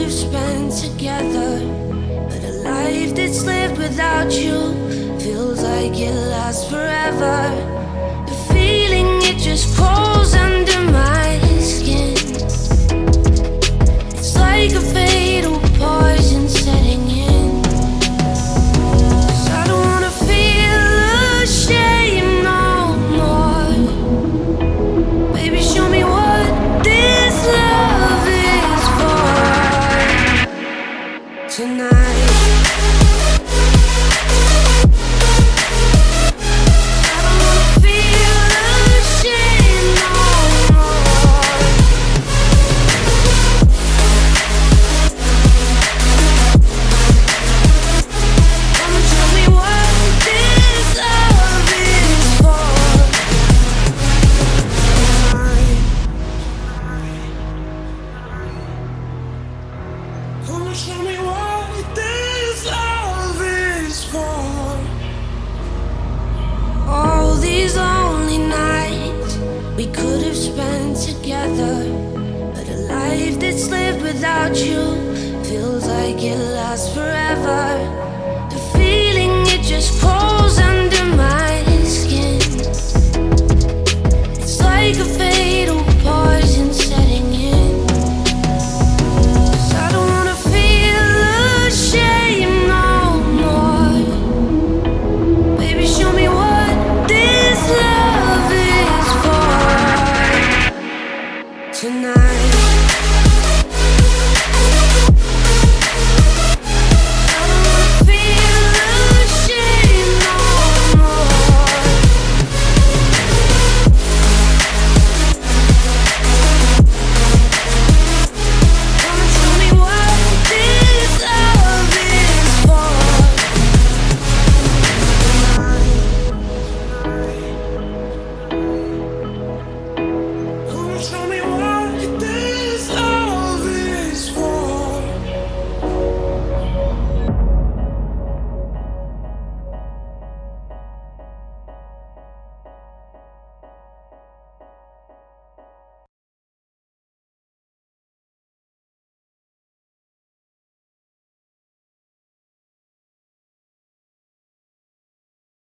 have spent together, but a life that's lived without you feels like it lasts forever. The feeling, it just crawls under my skin. It's like a fatal poison setting in. 'Cause I don't wanna feel ashamed no more. Baby, show me what this love is for tonight. We could have spent together, but a life that's lived without you feels like it lasts forever. The feeling, it just calls out.